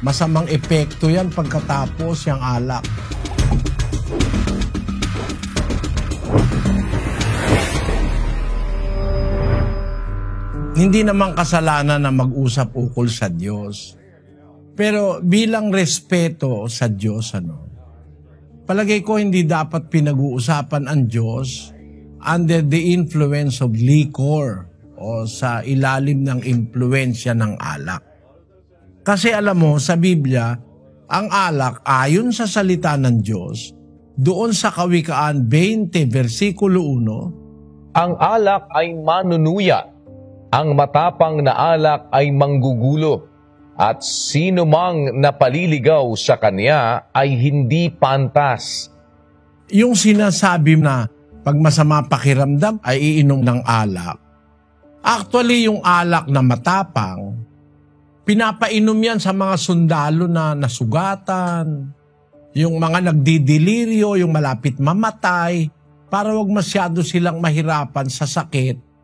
masamang epekto yan pagkatapos yung alak. Hindi naman kasalanan na mag-usap ukol sa Diyos. Pero bilang respeto sa Diyos, palagay ko hindi dapat pinag-uusapan ang Diyos under the influence of liquor o sa ilalim ng impluensya ng alak. Kasi alam mo, sa Biblia, ang alak ayon sa salita ng Diyos, doon sa Kawikaan 20, versikulo 1, ang alak ay manunuya. Ang matapang na alak ay manggugulo, at sino mang napaliligaw sa kanya ay hindi pantas. Yung sinasabi na pag masama pakiramdam ay iinom ng alak, actually yung alak na matapang, pinapainom yan sa mga sundalo na nasugatan, yung mga nagdidelirio, yung malapit mamatay, para wag masyado silang mahirapan sa sakit.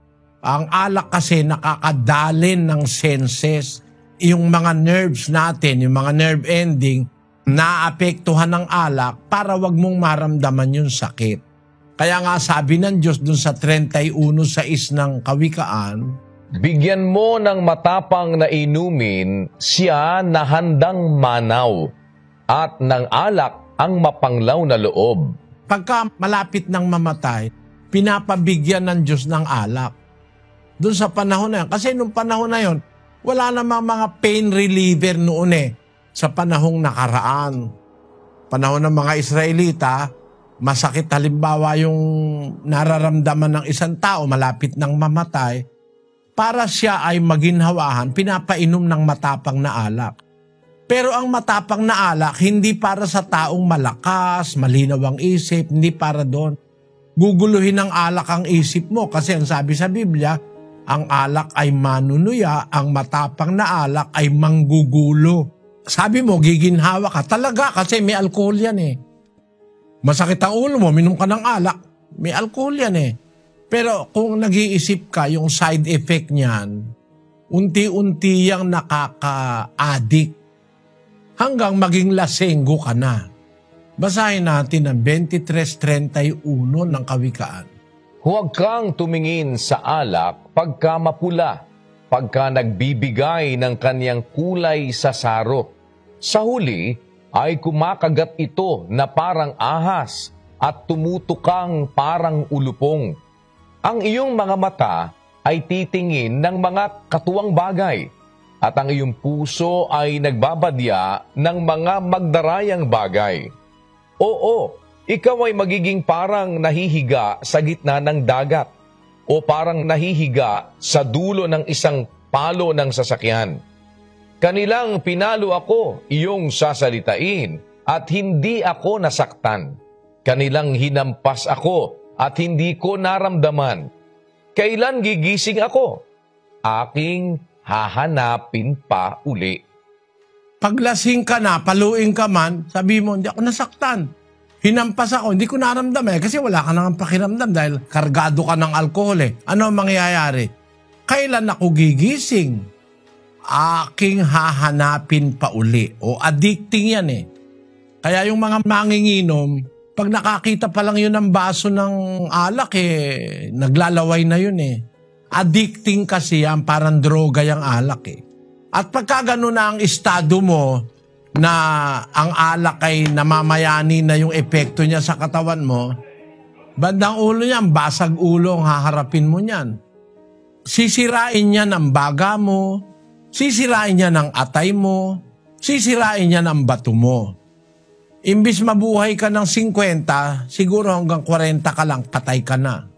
Ang alak kasi nakakadalin ng senses. Yung mga nerves natin, yung mga nerve ending, naapektuhan ng alak para wag mong maramdaman yung sakit. Kaya nga sabi ng Diyos dun sa 31:6 ng Kawikaan, bigyan mo ng matapang na inumin siya na handang manaw, at ng alak ang mapanglaw na loob. Pagka malapit ng mamatay, pinapabigyan ng Diyos ng alak. Doon sa panahon na yun. Kasi nung panahon na yun, wala namang mga pain reliever noon sa panahong nakaraan. Panahon ng mga Israelita, masakit halimbawa yung nararamdaman ng isang tao malapit ng mamatay, para siya ay maginhawahan, pinapainom ng matapang na alak. Pero ang matapang na alak, hindi para sa taong malakas, malinaw ang isip, hindi para doon. Guguluhin ng alak ang isip mo kasi ang sabi sa Biblia, ang alak ay manunuya, ang matapang na alak ay manggugulo. Sabi mo, giginhawa ka. Talaga, kasi may alcohol yan Masakit ang ulo mo, minom ka ng alak, may alcohol yan Pero kung nag-iisip ka, yung side effect niyan, unti-unti yang nakaka-addict hanggang maging lasenggo ka na. Basahin natin ang 23:31 ng Kawikaan. Huwag kang tumingin sa alak pagka mapula, pagka nagbibigay ng kanyang kulay sa saro. Sa huli ay kumakagat ito na parang ahas at tumutukang parang ulupong. Ang iyong mga mata ay titingin ng mga katuwang bagay, at ang iyong puso ay nagbabadya ng mga magdarayang bagay. Oo, ikaw ay magiging parang nahihiga sa gitna ng dagat o parang nahihiga sa dulo ng isang palo ng sasakyan. Kanilang pinalo ako, iyong sasalitain, at hindi ako nasaktan. Kanilang hinampas ako at hindi ko naramdaman. Kailan gigising ako? Aking hahanapin pa uli. Paglasing ka na, paluin ka man, sabi mo, hindi ako nasaktan. Hinampas ako, hindi ko naramdaman kasi wala ka nang pakiramdam dahil kargado ka ng alkohol Ano ang mangyayari? Kailan ako gigising? Aking hahanapin pa uli. O addicting yan Kaya yung mga manginginom, pag nakakita pa lang yun ng baso ng alak naglalaway na yun Addicting kasi yan, parang droga yung alak At pagka gano'n na ang estado mo, na ang alak ay namamayani na yung epekto niya sa katawan mo, bandang ulo niyan, basag ulo ang haharapin mo niyan. Sisirain niya ng baga mo, sisirain niya ng atay mo, sisirain niya ng bato mo. Imbis mabuhay ka ng 50, siguro hanggang 40 ka lang, patay ka na.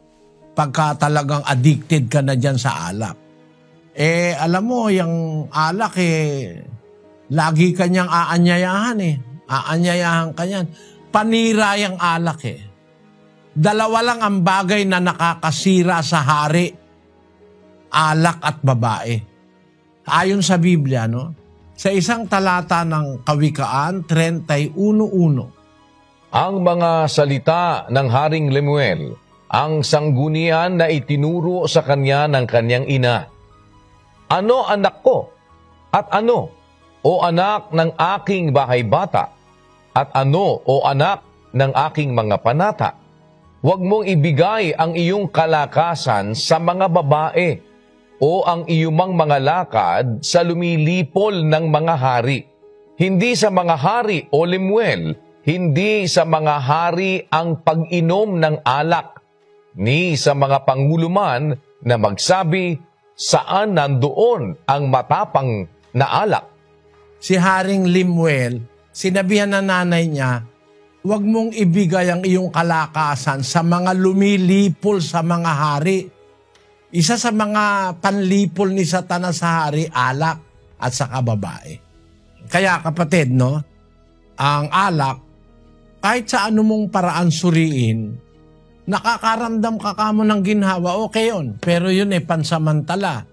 Pagka talagang addicted ka na dyan sa alak. Alam mo, yung alak lagi kanyang aanyayahan Aanyayahan kanyan. Panira yung alak Dalawa lang ang bagay na nakakasira sa hari. Alak at babae. Ayon sa Biblia, sa isang talata ng Kawikaan 31:1. Ang mga salita ng Haring Lemuel, ang sanggunian na itinuro sa kanya ng kanyang ina. Ano anak ko? At ano? o anak ng aking bahay bata? At ano, o anak ng aking mga panata? Huwag mong ibigay ang iyong kalakasan sa mga babae o ang iyumang mga lakad sa lumilipol ng mga hari. Hindi sa mga hari o Lemuel, hindi sa mga hari ang pag-inom ng alak, ni sa mga panguluman na magsabi, saan nandoon ang matapang na alak? Si Haring Lemuel, sinabihan na nanay niya, huwag mong ibigay ang iyong kalakasan sa mga lumilipol sa mga hari. Isa sa mga panlipol ni Satanas sa hari, alak at saka babae. Kaya kapatid, no, ang alak, kahit sa anumong paraan suriin, nakakaramdam ka kamo ng ginhawa, okay yun. Pero yun pansamantala.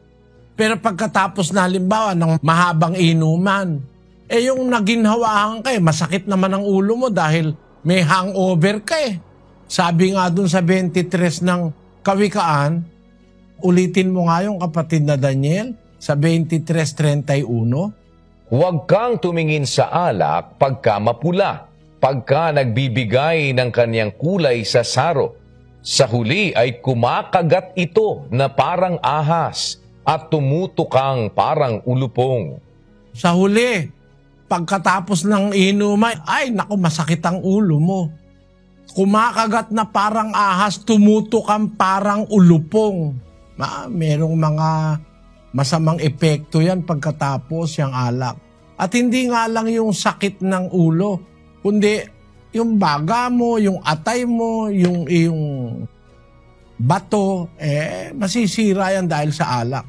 Pero pagkatapos na halimbawa ng mahabang inuman, yung naginhawaan ka masakit naman ang ulo mo dahil may hangover ka Sabi nga dun sa 23 ng Kawikaan, ulitin mo nga yung kapatid na Daniel sa 23:31. Huwag kang tumingin sa alak pagka mapula, pagka nagbibigay ng kanyang kulay sa saro. Sa huli ay kumakagat ito na parang ahas at tumutukang parang ulupong. Sa huli, pagkatapos ng inuman, ay naku, masakit ang ulo mo. Kumakagat na parang ahas, tumutukang parang ulupong. Merong mga masamang epekto yan pagkatapos yung alak. At hindi nga lang yung sakit ng ulo, kundi yung baga mo, yung atay mo, yung bato, masisira yan dahil sa alak.